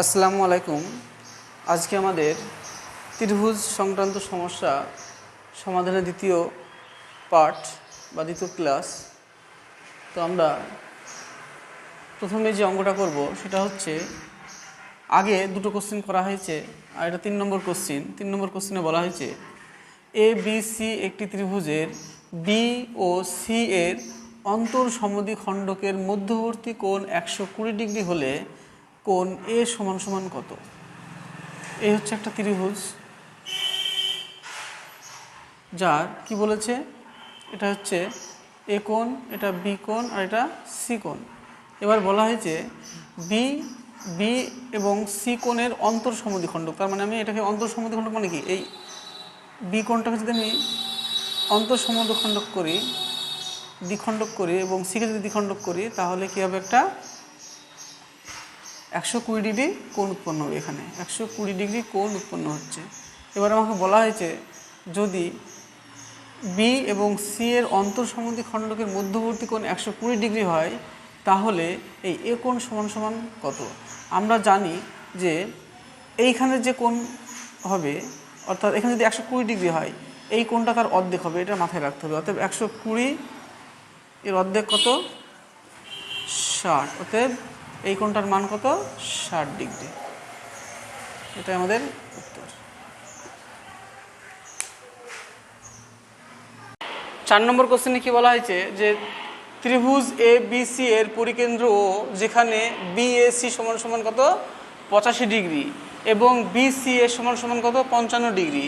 আসসালামু আলাইকুম। আজকে আমাদের ত্রিভুজ সংক্রান্ত সমস্যা সমাধানের দ্বিতীয় পার্ট বা দ্বিতীয় ক্লাস। তো আমরা প্রথমে যে অঙ্কটা করব সেটা হচ্ছে, আগে দুটো কোশ্চেন করা হয়েছে আর এটা 3 নম্বর কোশ্চেন। 3 নম্বর কোশ্চেনে বলা হয়েছে এ বি সি একটি ত্রিভুজের বি ও সি এর অন্তঃসমদ্বিখণ্ডকের মধ্যবর্তী কোণ 120 ডিগ্রি হলে কোণ এ সমান সমান কত। এই হচ্ছে একটা ত্রিভুজ, যার কি বলেছে, এটা হচ্ছে এ কোণ, এটা বি কোণ আর এটা সি কোণ। এবার বলা হয়েছে বি বি এবং সি কোণের অন্তঃসমদ্বিখণ্ডক। তার মানে আমি এটাকে অন্তঃসমদ্বিখণ্ডক মানে কি, এই বি কোণটাকে যদি আমি অন্তঃসমদ্বিখণ্ডক করি, দ্বিখণ্ডক করি এবং সিকে যদি দ্বিখণ্ডক করি, তাহলে কি হবে, একটা 120 ডিগ্রি কোণ উৎপন্ন হবে। এখানে 120 ডিগ্রি কোণ উৎপন্ন হচ্ছে। এবার আমাকে বলা হয়েছে যদি বি এবং সি এর অন্তঃসমদ্বিখণ্ডকের মধ্যবর্তী কোণ 120 ডিগ্রি হয়, তাহলে এই এ কোণ সমান সমান কত। আমরা জানি যে এইখানে যে কোণ হবে, অর্থাৎ এখানে যদি 120 ডিগ্রি হয়, এই কোণটা তার অর্ধেক হবে, এটা মাথায় রাখতে হবে। অতএব 120 এর অর্ধেক কত, 60। অতএব এই কোণটার মান কত, 60 ডিগ্রি। এটাই আমাদের উত্তর। 4 নম্বর কোশ্চেনে কি বলা হয়েছে যে ত্রিভুজ এ বি সি এর পরিকেন্দ্র ও, যেখানে বি এ সি সমান সমান কত, 85 ডিগ্রি এবং বি সি এ সমান সমান কত, 55 ডিগ্রি,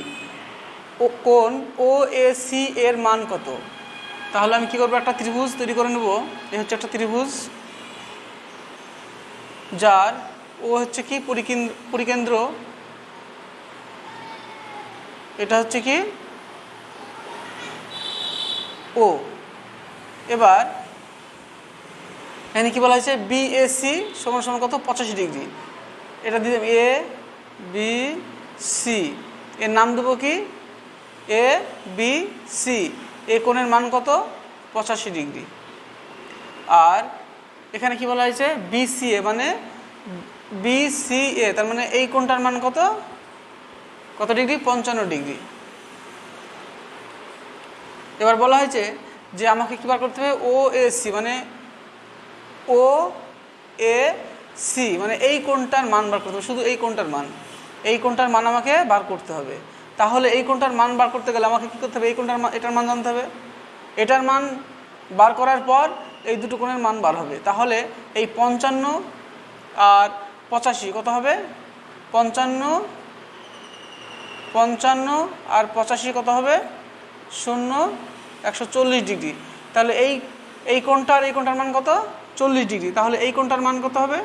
ও কোণ ও এ সি এর মান কত। তাহলে আমি কি করবো, একটা ত্রিভুজ তৈরি করে নেব। এ হচ্ছে একটা ত্রিভুজ, যার ও হচ্ছে কি পরিকেন্দ্র, এটা হচ্ছে কি ও। এবার এখানে কি বলা হয়েছে, বি এ সি সমান সমান কত, 85 ডিগ্রি। এটা দিলাম এ বি সি, এর নাম দেবো কি, এ বি সি। এ কোণের মান কত, 85 ডিগ্রি। আর এখানে কি বলা হয়েছে, বি সি এ মানে বি সি এ, তার মানে এই কোণটার মান কত, কত ডিগ্রি, 55 ডিগ্রি। এবার বলা হয়েছে যে আমাকে কী বার করতে হবে, ও এ সি মানে ও এ সি মানে এই কোণটার মান বার করতে হবে, শুধু এই কোণটার মান, এই কোণটার মান আমাকে বার করতে হবে। তাহলে এই কোণটার মান বার করতে গেলে আমাকে কী করতে হবে, এই কোণটার মান, এটার মান জানতে হবে। এটার মান বার করার পর এই দুটো কোণের মান বার হবে। তাহলে এই 55 আর 85 কত হবে, 55 আর 85 কত হবে, 140 ডিগ্রি। তাহলে এই কোণটার এই কোণটার মান কত, 40 ডিগ্রি। তাহলে এই কোণটার মান কত হবে,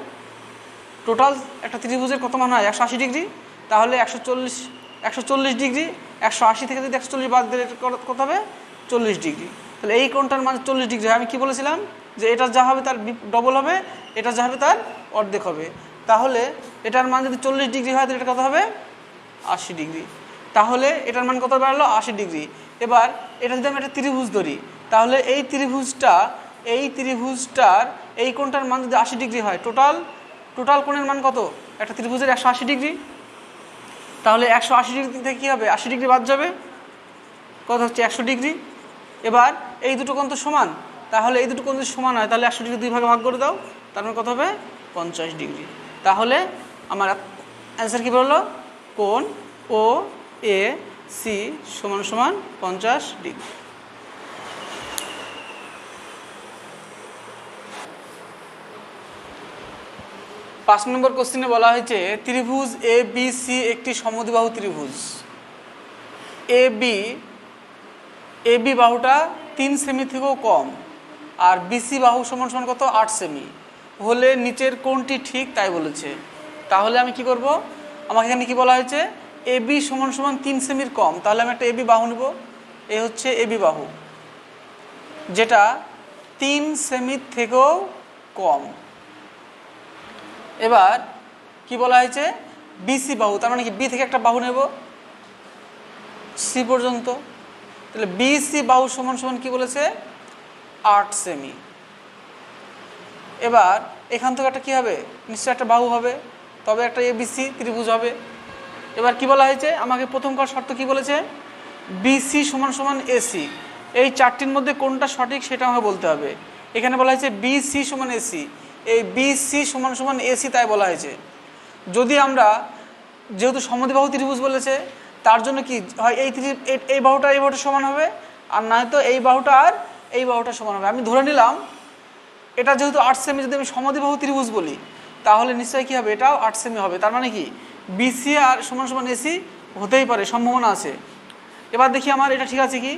টোটাল একটা ত্রিভুজের কত মান হয়, 180 ডিগ্রি। তাহলে 140 ডিগ্রি, 180 থেকে যদি 140 বাদ দিলে কত হবে, 40 ডিগ্রি। তাহলে এই কোণটার মান 40 ডিগ্রি। আমি কি বলেছিলাম যে এটা যা হবে তার ডবল হবে, এটা যা হবে তার অর্ধেক হবে। তাহলে এটার মান যদি 40 ডিগ্রি হয়, তাহলে এটা কত হবে, 80 ডিগ্রি। তাহলে এটার মান কত বাড়লো, 80 ডিগ্রি। এবার এটা যদি আমি একটা ত্রিভুজ ধরি, তাহলে এই ত্রিভুজটার এই কোণটার মান যদি 80 ডিগ্রি হয়, টোটাল কোণের মান কত, একটা ত্রিভুজের 180 ডিগ্রি। তাহলে 180 ডিগ্রি থেকে কী হবে, 80 ডিগ্রি বাদ যাবে, কত হচ্ছে, 100 ডিগ্রি। এবার এই দুটো কোণ তো সমান, তাহলে এই দুটো কোণ যদি সমান হয়, তাহলে 100 ডিগ্রি 2 ভাগে ভাগ করে দাও, তার মানে কত হবে, 50 ডিগ্রি। তাহলে আমার অ্যান্সার কী বললো, কোণ ও এ সি সমান সমান 50 ডিগ্রি। পাঁচ নম্বর কোশ্চেনে বলা হয়েছে ত্রিভুজ এ বি সি একটি সমদ্বিবাহু ত্রিভুজ। এ বি বাহুটা 3 সেমি থেকেও কম আর বিসি বাহু সমান সমান কত, 8 সেমি হলে নিচের কোণটি ঠিক তাই বলেছে। তাহলে আমি কি করব, আমাকে এখানে কি বলা হয়েছে, এ বি সমান সমান 3 সেমির কম। তাহলে আমি একটা এ বি বাহু নেব। এ হচ্ছে এ বি বাহু, যেটা 3 সেমির থেকেও কম। এবার কি বলা হয়েছে, বিসি বাহু, তার মানে কি বি থেকে একটা বাহু নেব সি পর্যন্ত। তাহলে বিসি বাহু সমান সমান কি বলেছে, 8 সেমি। এবার এখান থেকে একটা কী হবে, নিশ্চয়ই একটা বাহু হবে। তো তবে একটা এবিসি ত্রিভুজ হবে। এবার কি বলা হয়েছে, আমাকে প্রথমকার শর্ত কি বলেছে, বিসি সমান সমান এসি, এই চারটির মধ্যে কোনটা সঠিক সেটা আমাকে বলতে হবে। এখানে বলা হয়েছে বিসি সমান এসি, এই বিসি সমান সমান এসি তাই বলা হয়েছে। যদি আমরা যেহেতু সমদ্বিবাহু ত্রিভুজ বলেছে তার জন্য কি হয়, এই বাহুটা এই বাহুটা সমান হবে, আর নয়তো এই বাহুটা আর এই বাহুটা সমান হবে। আমি ধরে নিলাম এটা যেহেতু 8 সেমি, যদি আমি সমদ্বিবাহু ত্রিভুজ বলি তাহলে নিশ্চয়ই কী হবে, এটাও 8 সেমি হবে। তার মানে কি বিসি আর সমান সমান এসি হতেই পারে, সম্ভাবনা আছে। এবার দেখি আমার এটা ঠিক আছে কি,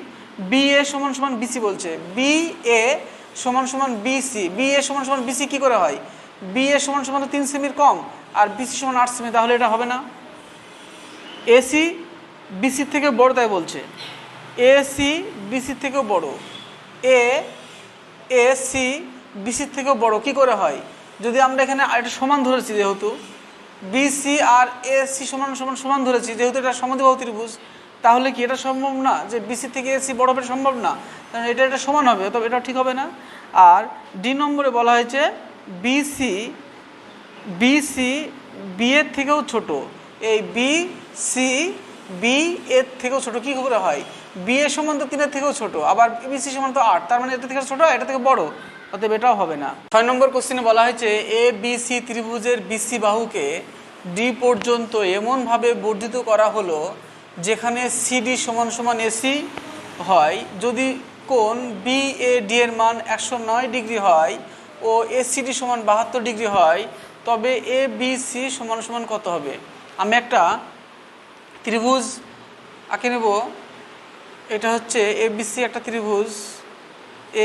বি এ সমান সমান বিসি বলছে, বি এ সমান সমান বিসি, বি এ সমান সমান বিসি কী করে হয়, বি এ সমান সমান 3 সেমির কম আর বিসি সমান 8 সেমি, তাহলে এটা হবে না। এসি বিসির থেকে বড় তাই বলছে, এসি বিসির থেকেও বড়, এসি বিসির থেকেও বড় কী করে হয়, যদি আমরা এখানে এটা সমান ধরেছি, যেহেতু বিসি আর এসি সমান সমান সমান ধরেছি, যেহেতু এটা সমদ্বিবাহু ত্রিভুজ, তাহলে কি এটা সম্ভব না যে বিসি থেকে এসি বড় হবে, সম্ভব না, কারণ এটা সমান হবে, তবে এটা ঠিক হবে না। আর ডি নম্বরে বলা হয়েছে বিসি বি এর থেকেও ছোট, এই বিসি বি এর থেকেও ছোট কী করে হয়, বি এর সমান তো 3 এর থেকেও ছোট, আবার বিসি সমান তো 8, তার মানে এটা থেকে ছোট এটা থেকে বড়, অতএব এটাও হবে না। 6 নম্বর কোশ্চেনে বলা হয়েছে এ বি সি ত্রিভুজের বিসি বাহুকে ডি পর্যন্ত এমনভাবে বর্ধিত করা হলো যেখানে সিডি সমান সমান এসি হয়, যদি কোণ বি এ ডি এর মান 109 ডিগ্রি হয় ও এসিডি সমান 72 ডিগ্রি হয়, তবে এ বি সি সমান সমান কত হবে। আমি একটা ত্রিভুজ আঁকে নেব, এটা হচ্ছে এ বি সি একটা ত্রিভুজ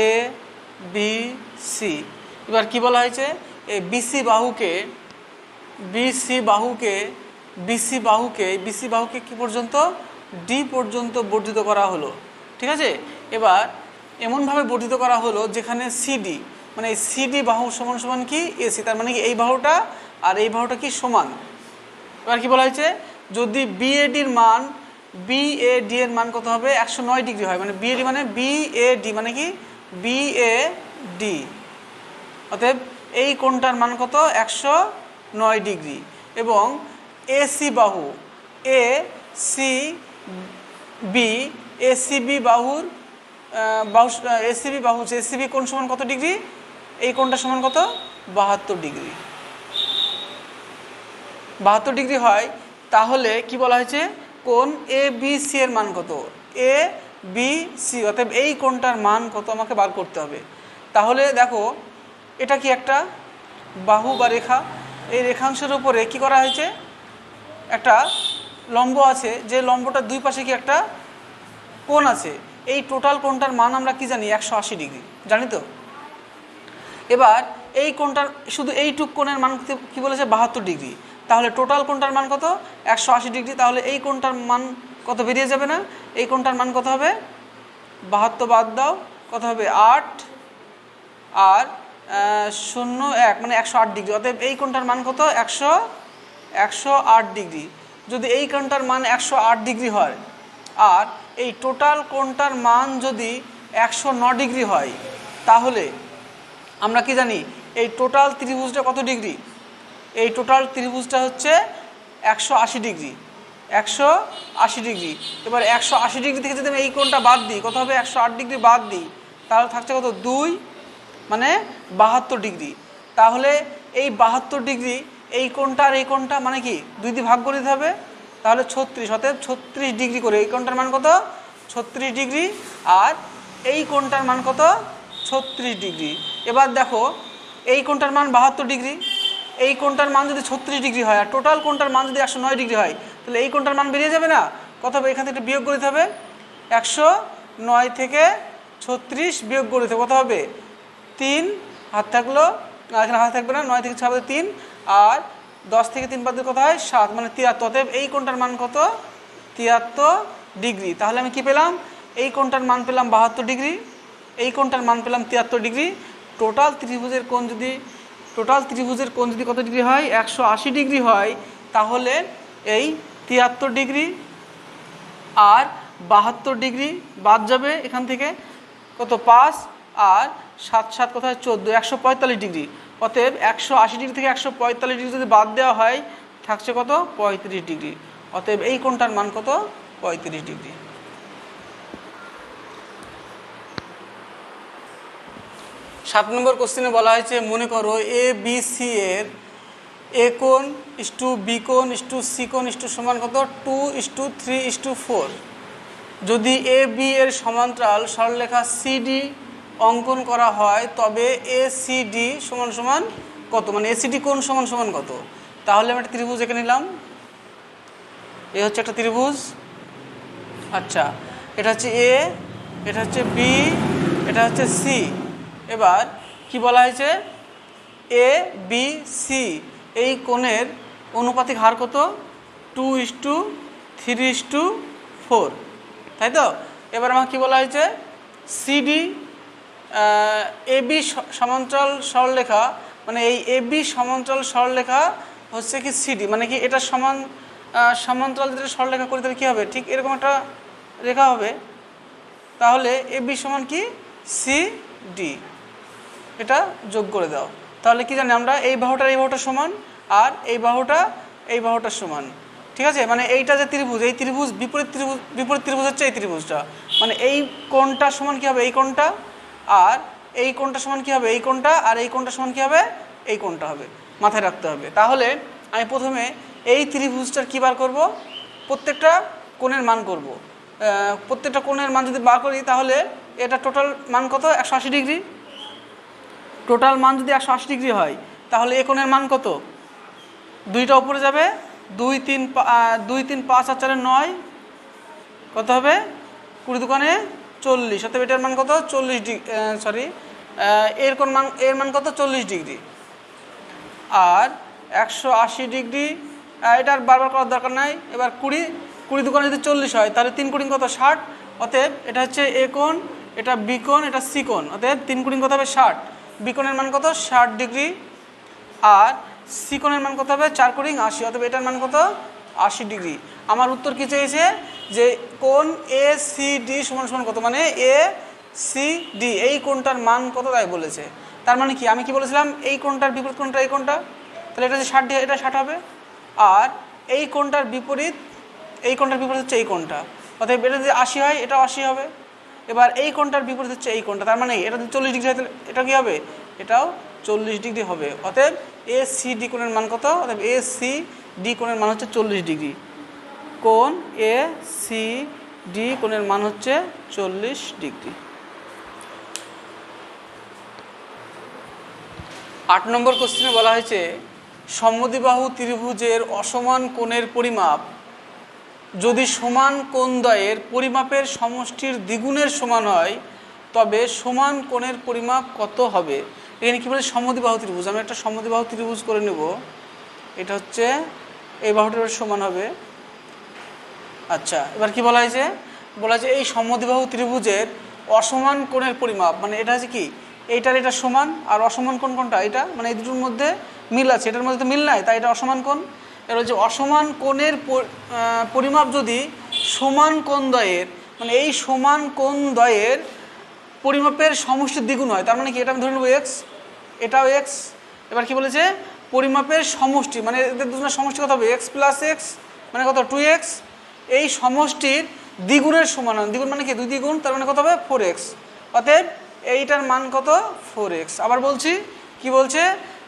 এ বি সি। এবার কি বলা হয়েছে, এই বিসি বাহুকে কি পর্যন্ত, ডি পর্যন্ত বর্ধিত করা হলো, ঠিক আছে। এবার এমনভাবে বর্ধিত করা হলো যেখানে সিডি, মানে এই সিডি বাহু সমান সমান কি এসি, তার মানে কি এই বাহুটা আর এই বাহুটা কি সমান। এবার কি বলা হয়েছে, যদি বিএডির মান বিএডি এর মান কত হবে, 109 ডিগ্রি হয়, মানে বিএডি মানে বিএডি মানে কি বিএডি, অতএব এই কোণটার মান কত 109 ডিগ্রি। এবং এসি বাহু এসিবি বাহুর এসিবি কোণ সমান কত ডিগ্রি, এই কোণটা সমান কত 72 ডিগ্রি, 72 ডিগ্রি হয়। তাহলে কি বলা হয়েছে, কোণ এ বি সি এর মান কত, এ বি সি, অতএব এই কোণটার মান কত আমাকে বার করতে হবে। তাহলে দেখো এটা কি একটা বাহু বা রেখা, এই রেখাংশের উপরে কি করা হয়েছে, একটা লম্ব আছে, যে লম্বটার দুই পাশে কি একটা কোণ আছে, এই টোটাল কোণটার মান আমরা কি জানি 180 ডিগ্রি, জানি তো। এবার এই কোণটার শুধু এইটুক কোণের মান কি বলেছে 72 ডিগ্রি, তাহলে টোটাল কোণটার মান কত 180 ডিগ্রি, তাহলে এই কোণটার মান কত বেরিয়ে যাবে না, এই কোণটার মান কত হবে 72 বাদ দাও কত হবে 8 আর 0 1 মানে 108 ডিগ্রি, অতএব এই কোণটার মান কত 108 ডিগ্রি। যদি এই কোণটার মান 108 ডিগ্রি হয় আর এই টোটাল কোণটার মান যদি 109 ডিগ্রি হয়, তাহলে আমরা কি জানি এই টোটাল ত্রিভুজটা কত ডিগ্রি, এই টোটাল ত্রিভুজটা হচ্ছে 180 ডিগ্রি, 180 ডিগ্রি। এবার 180 ডিগ্রি থেকে যদি আমি এই কোণটা বাদ দিই কত হবে, 108 ডিগ্রি বাদ দিই, তাহলে থাকছে কত 2 মানে 72 ডিগ্রি। তাহলে এই 72 ডিগ্রি এই কোণটা আর এই কোণটা মানে কি 2 দিয়ে ভাগ করে দিতে হবে, তাহলে 36, অতএব 36 ডিগ্রি করে এই কোণটার মান কত 36 ডিগ্রি, আর এই কোণটার মান কত 36 ডিগ্রি। এবার দেখো এই কোণটার মান 72 ডিগ্রি, এই কোণটার মান যদি 36 ডিগ্রি হয় আর টোটাল কোণটার মান যদি 109 ডিগ্রি হয়, তাহলে এই কোণটার মান বেরিয়ে যাবে না, কত হবে, এখান থেকে বিয়োগ করে দিতে হবে, 109 থেকে 36 বিয়োগ করে দিতে কত হবে 3, হাত থাকলো এখানে হাত থাকবে না, 9 থেকে 6 3 আর 10 থেকে 3 বাদ দিলে কত হয় 7 মানে 73, অতএব এই কোণটার মান কত 73 ডিগ্রি। তাহলে আমি কি পেলাম, এই কোণটার মান পেলাম 72 ডিগ্রি, এই কোণটার মান পেলাম 73 ডিগ্রি। টোটাল ত্রিভুজের কোণ যদি কত ডিগ্রি হয় 180 ডিগ্রি হয়, তাহলে এই 73 ডিগ্রি আর 72 ডিগ্রি বাদ যাবে এখান থেকে কত 5 আর 7 7 কোথায় 14, 145 ডিগ্রি, অতএব 180 ডিগ্রি থেকে 145 ডিগ্রি যদি বাদ দেওয়া হয় থাকছে কত 35 ডিগ্রি। অতএব এই কোণটার মান কত 35 ডিগ্রি। 7 নম্বর কোশ্চেনে বলা হয়েছে মনে করো এ বি সি এর এ কোণ ইস্টু বি কোণ ইস্টু সি কোণ ইস্টু সমান কত 2:3:4। যদি এ বি এর সমান্তরাল সরলরেখা সিডি অঙ্কন করা হয় তবে এ সি ডি সমান সমান কত, মানে এসিডি কোণ সমান সমান কত। তাহলে আমি একটা ত্রিভুজ এঁকে নিলাম, এ হচ্ছে একটা ত্রিভুজ। আচ্ছা, এটা হচ্ছে এ, এটা হচ্ছে বি, এটা হচ্ছে সি। এবার কি বলা হয়েছে এ বি সি এই কোণের অনুপাতিক হার কত 2:3:4, তাই তো। এবার আমার কি বলা হয়েছে সিডি এ বি সমান্তরাল সরলরেখা, মানে এই এ বি সমান্তরাল সরলরেখা হচ্ছে কি সিডি, মানে কি এটা সমান্তরাল যেটা সরলরেখা করি তাহলে কী হবে, ঠিক এরকম একটা রেখা হবে। তাহলে এ বি সমান কি সি ডি, এটা যোগ করে দাও। তাহলে কি জানি আমরা এই বাহুটার সমান আর এই বাহুটার সমান, ঠিক আছে। মানে এইটা যে ত্রিভুজ, এই ত্রিভুজ বিপরীত ত্রিভুজ হচ্ছে এই ত্রিভুজটা, মানে এই কোণটা সমান কী হবে এই কোণটা, আর এই কোণটা সমান কী হবে এই কোণটা, আর এই কোণটা সমান কী হবে এই কোণটা হবে, মাথায় রাখতে হবে। তাহলে আমি প্রথমে এই ত্রিভুজটার কী বার করব, প্রত্যেকটা কোণের মান করব। প্রত্যেকটা কোণের মান যদি বার করি তাহলে এটা টোটাল মান কত 180 ডিগ্রি। টোটাল মান যদি 180 ডিগ্রি হয় তাহলে এ কোণের মান কত, দুইটা উপরে যাবে, 2 3 5 আর 4 9, কত হবে 20 দুগুণে 40। অতএব এটার মান কত 40 ডিগ্রি, সরি এর মান কত 40 ডিগ্রি। আর 180 ডিগ্রি এটার বারবার করার দরকার নাই। এবার 20 দুগুণে যদি 40 হয় তাহলে 3 কোণ কত 60। অতএব এটা হচ্ছে এ কোণ, এটা বি কোণ, এটা সি কোণ। অতএব 3 কোণ কত হবে 60। বি কোণের মান কত 60 ডিগ্রি, আর সি কোণের মান কত হবে 4 কোণ 80। অতএব এটার মান কত 80 ডিগ্রি। আমার উত্তর কী চেয়েছে যে কোণ এ সি ডি সমান সমান কত, মানে এ সি ডি এই কোণটার মান কত তাই বলেছে। তার মানে কি আমি কি বলেছিলাম এই কোণটার বিপরীত কোণটা এই কোণটা, তাহলে এটা যে 60 এটা 60 হবে। আর এই কোণটার বিপরীত হচ্ছে এই কোণটা, অতএব এটা যদি 80 হয় এটাও 80 হবে। এবার এই কোণটার বিপরীত হচ্ছে এই কোণটা, তার মানে এটা যদি 40 ডিগ্রি হয় তাহলে এটা কী হবে, এটাও 40 ডিগ্রি হবে। অতএব এ সি ডি কোণের মান কত, অতএব এ সি ডি কোণের মান হচ্ছে 40 ডিগ্রি। কোণ এ সি ডি কোণের মান হচ্ছে 40 ডিগ্রি। 8 নম্বর কোশ্চেনে বলা হয়েছে সমদ্বিবাহু ত্রিভুজের অসমান কোণের পরিমাপ যদি সমান কোণদ্বয়ের পরিমাপের সমষ্টির দ্বিগুণের সমান হয় তবে সমান কোণের পরিমাপ কত হবে। এখানে কী বলে সমদ্বিবাহু ত্রিভুজ, আমি একটা সমদ্বিবাহু ত্রিভুজ করে নেব। এটা হচ্ছে এই বাহুটার সমান হবে। আচ্ছা, এবার কি বলা হয়েছে এই সমদ্বিবাহু ত্রিভুজের অসমান কোণের পরিমাপ, মানে এটা হচ্ছে কি এইটার এটা সমান আর অসমান কোণ কোনটা এটা, মানে এই দুটোর মধ্যে মিল আছে, এটার মধ্যে তো মিল নাই, তাই এটা অসমান কোণ। এবার হচ্ছে অসমান কোণের পরিমাপ যদি সমান কোণদ্বয়ের, মানে এই সমান কোণদ্বয়ের পরিমাপের সমষ্টির দ্বিগুণ হয়, তার মানে কি এটা আমি ধরে নেব এক্স, এটাও এক্স। এবার কি বলেছে পরিমাপের সমষ্টি, মানে এদের দুজনের সমষ্টি কত হবে এক্স প্লাস এক্স, মানে কত 2x। এই সমষ্টির দ্বিগুণের সমান, দ্বিগুণ মানে কি 2 দ্বিগুণ, তার মানে কত হবে 4x। অতএব এইটার মান কত 4x। আবার বলছি কি বলছে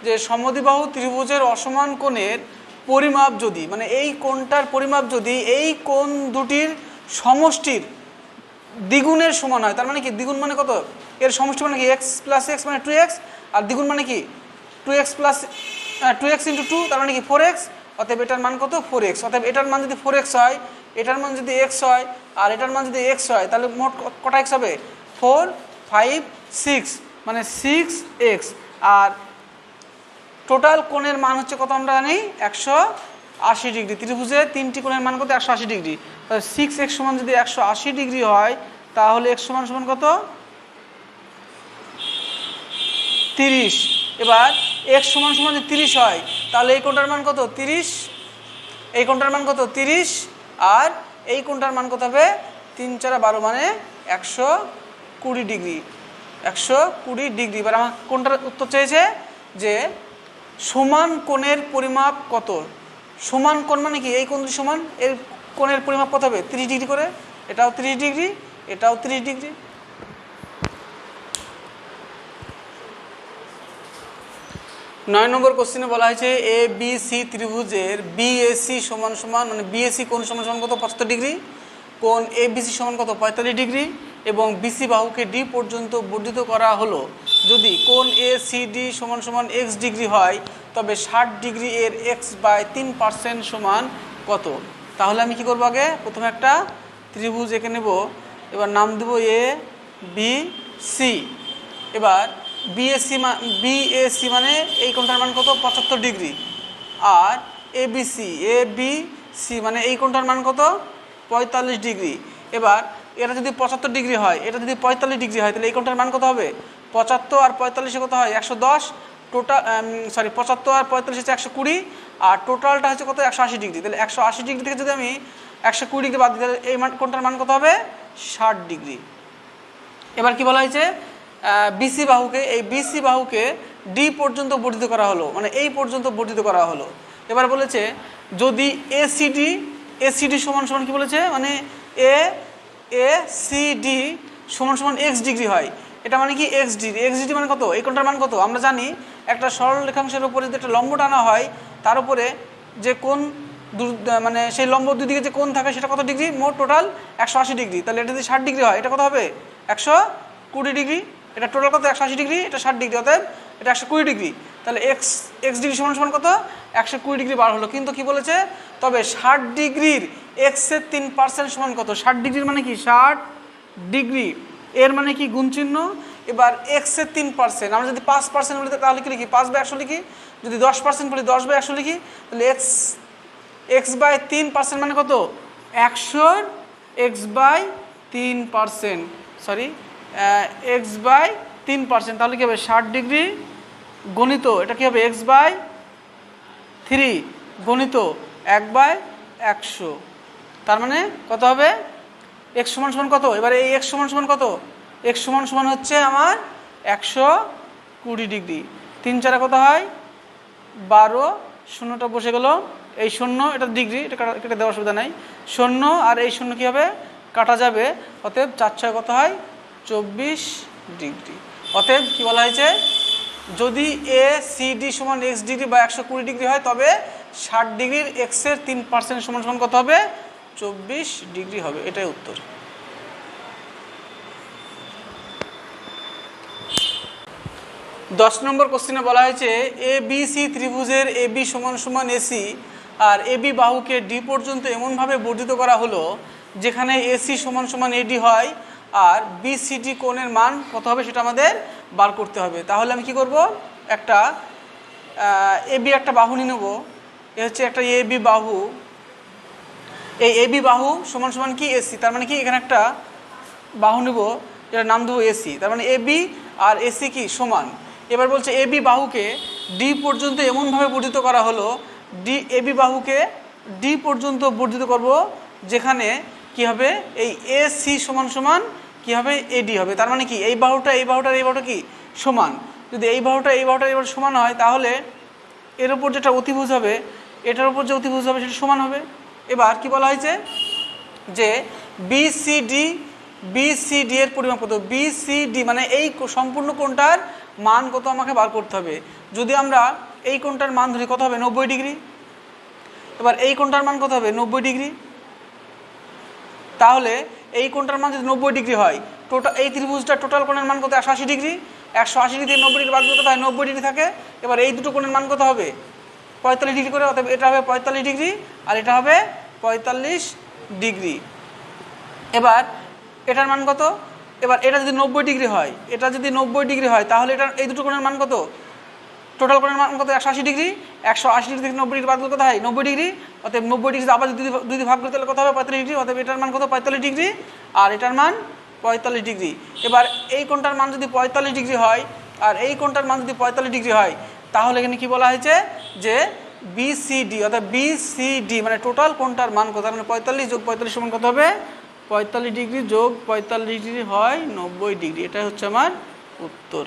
যে সমদ্বিবাহু ত্রিভুজের অসমান কোণের পরিমাপ যদি, মানে এই কোণটার পরিমাপ যদি এই কোণ দুটির সমষ্টির দ্বিগুণের সমান হয়, তার মানে কি দ্বিগুণ মানে কত এর সমষ্টি মানে কি x প্লাস এক্স মানে 2x, আর দ্বিগুণ মানে কি 2x প্লাস 2x ইন্টু 2 তার মানে কি 4x। অতএব এটার মান কত 4x। অতএব এটার মান যদি 4x হয়, এটার মান যদি x হয়, আর এটার মান যদি x হয়, তাহলে মোট কটা x হবে 4 5 6, মানে 6x। আর টোটাল কোণের মান হচ্ছে কত আমরা জানি 180 ডিগ্রি। ত্রিভুজের 3টি কোণের মান কত 180 ডিগ্রি। তাহলে 6x সমান যদি 180 ডিগ্রি হয় তাহলে x সমান সমান কত 30। এবার x সমান সমান যদি 30 হয় তাহলে এই কোণটার মান কত 30, এই কোণটার মান কত 30, আর এই কোণটার মান কত হবে 3 4 12 মানে 120 ডিগ্রি, 120 ডিগ্রি। এবার আমার কোণটার উত্তর চেয়েছে যে সমান কোণের পরিমাপ কত। সমান কোণ মানে কি, এই কোণ সমান, এর কোণের পরিমাপ কত হবে 30 ডিগ্রি করে, এটাও 30 ডিগ্রি, এটাও 30 ডিগ্রি। 9 নম্বর কোশ্চেনে বলা হয়েছে এ বি সি ত্রিভুজের বিএসি সমান সমান, মানে বিএসি কোণ সমান সমান কত 75 ডিগ্রি, কোণ এবিসি সমান কত 45 ডিগ্রি এবং বিসি বাহুকে ডি পর্যন্ত বর্ধিত করা হলো। যদি কোণ এ সি ডি সমান সমান এক্স ডিগ্রি হয় তবে 60 ডিগ্রি এর x/3% সমান কত। তাহলে আমি কি করব, আগে প্রথমে একটা ত্রিভুজ এঁকে নেব, এবার নাম দেবো এ বি সি। এবার বিএসি মানে এই কোণটার মান কত 75 ডিগ্রি, আর এবিসি মানে এই কোণটার মান কত 45 ডিগ্রি। এবার এটা যদি 75 ডিগ্রি হয়, এটা যদি 45 ডিগ্রি হয়, তাহলে এই কোণটার মান কত হবে 75 আর 45 কত হয় 110, টোটাল 75 আর 45 হচ্ছে 120, আর টোটালটা হচ্ছে কত 180 ডিগ্রি। তাহলে 180 ডিগ্রি থেকে যদি আমি 120 ডিগ্রি বাদ দিই, তাহলে এই কোণটার মান কত হবে 60 ডিগ্রি। এবার কি বলা হয়েছে, বিসি বাহুকে, এই বিসি বাহুকে ডি পর্যন্ত বর্ধিত করা হলো, মানে এই পর্যন্ত বর্ধিত করা হলো। এবার বলেছে যদি এসিডি সমান সমান কি বলেছে, মানে এসিডি সমান সমান এক্স ডিগ্রি হয়। এটা মানে কি এক্স ডিগ্রি মানে কত, এই কোণটার মান কত। আমরা জানি একটা সরল রেখাংশের উপরে যদি একটা লম্ব টানা হয়, তার উপরে যে কোণ মানে সেই লম্ব দুদিকে যে কোণ থাকে সেটা কত ডিগ্রি, মোট টোটাল 180 ডিগ্রি। তাহলে এটা যদি 60 ডিগ্রি হয়, এটা কত হবে 120 ডিগ্রি। এটা টোটাল কত 180 ডিগ্রি, এটা 60 ডিগ্রি, অতএব এটা 120 ডিগ্রি। তাহলে এক্স ডিগ্রি সমান সমান কত 120 ডিগ্রি বার হলো। কিন্তু কি বলেছে, তবে 60 ডিগ্রির এক্সের 3% সমান কত। 60 ডিগ্রির মানে কি 60 ডিগ্রি, এর মানে কি গুণ চিহ্ন। এবার এক্সের 3%, আমরা যদি 5% বলি তাহলে কি লিখি 5/100 লিখি, যদি 10% বলি 10/100 লিখি। তাহলে x/3% মানে কত 100 x/3%, সরি x/3%। তাহলে কি হবে 60 ডিগ্রি গণিত এটা কি হবে x/3 গণিত 1/100, তার মানে কত হবে x সমান সমান কত। এবারে এই x সমান সমান কত, x সমান সমান হচ্ছে আমার 120 ডিগ্রি। 3 4 কত হয় 12, শূন্যটা বসে গেল, এই শূন্য এটা ডিগ্রি, এটা কেটে দেওয়ার অসুবিধা নাই, শূন্য আর এই শূন্য কী হবে কাটা যাবে, অতএব 4 6 কত হয় 24 ডিগ্রি। অতএব কী বলা হয়েছে, যদি এ সি ডি সমান এক্স ডিগ্রি বা 120 ডিগ্রি হয়, তবে 60 ডিগ্রির এক্সের 3% সমান সমান কত হবে 24 ডিগ্রি হবে। এটাই উত্তর। দশ নম্বর কোশ্চেনে বলা হয়েছে এ বি সি ত্রিভুজের এ বি সমান সমান AC R A B বাহুকে D পর্যন্ত এমনভাবে বর্ধিত করা হলো যেখানে এসি সমান সমান এডি হয় আর বিসিডি কোণের মান কত হবে সেটা আমাদের বার করতে হবে। তাহলে আমি কি করব, একটা এ বি একটা বাহু নিয়ে নেব, এ হচ্ছে একটা এ বি বাহু, এই এ বি বাহু সমান সমান কি এসি, তার মানে কি এখানে একটা বাহু নেব, এটার নাম দেবো এসি, তার মানে এ বি আর এসি কি সমান। এবার বলছে এ বি বাহুকে ডি পর্যন্ত এমনভাবে বর্ধিত করা হলো, এ বি বাহুকে ডি পর্যন্ত বর্ধিত করব যেখানে কি হবে এই এ সি সমান সমান কী হবে এডি হবে। তার মানে কি এই বাহুটা এই বাহুটার এই বাহুটা কি সমান, যদি এই বাহুটা এই বাহুটার এই বাহুটা সমান হয় তাহলে এর উপর যেটা অতিভুজ হবে এটার উপর যে অতিভুজ হবে সেটা সমান হবে। এবার কি বলা হয়েছে যে বিসিডি এর পরিমাপ কত, বিসিডি মানে এই সম্পূর্ণ কোণটার মান কত আমাকে বার করতে হবে। যদি আমরা এই কোণটার মান ধরি কত হবে 90 ডিগ্রি, এবার এই কোণটার মান কত হবে 90 ডিগ্রি, তাহলে এই কোণটার মান যদি 90 ডিগ্রি হয়, টোটাল এই ত্রিভুজটার টোটাল কোণের মান কত 180 ডিগ্রি, 180 ডিগ্রি 90 ডিগ্রি বাদ দিলে কত হয় 90 ডিগ্রি থাকে। এবার এই দুটো কোণের মান কত হবে 45 ডিগ্রি করে, অতএব এটা হবে 45 ডিগ্রি আর এটা হবে 45 ডিগ্রি। এবার এটার মান কত, এবার এটা যদি 90 ডিগ্রি হয়, এটা যদি 90 ডিগ্রি হয় তাহলে এটা এই দুটো কোণের মান কত, টোটাল কোণের মান কত 180 ডিগ্রি, 180 ডিগ্রি থেকে 90 ডিগ্রি বাদ দিলে কত হয় 90 ডিগ্রি, অতএব 90 ডিগ্রি আবার যদি দুই ভাগ করতে হলে কত হবে 45 ডিগ্রি, অতএব এটার মান কত 45 ডিগ্রি আর এটার মান 45 ডিগ্রি। এবার এই কোণটার মান যদি 45 ডিগ্রি হয় আর এই কোণটার মান যদি 45 ডিগ্রি হয়, তাহলে এখানে কি বলা হয়েছে যে বিসিডি অর্থাৎ বিসিডি মানে টোটাল কোণটার মান কত, মানে 45 যোগ 45 সমান কত হবে 45 ডিগ্রি যোগ 45 ডিগ্রি হয় 90 ডিগ্রি। এটাই হচ্ছে আমার উত্তর।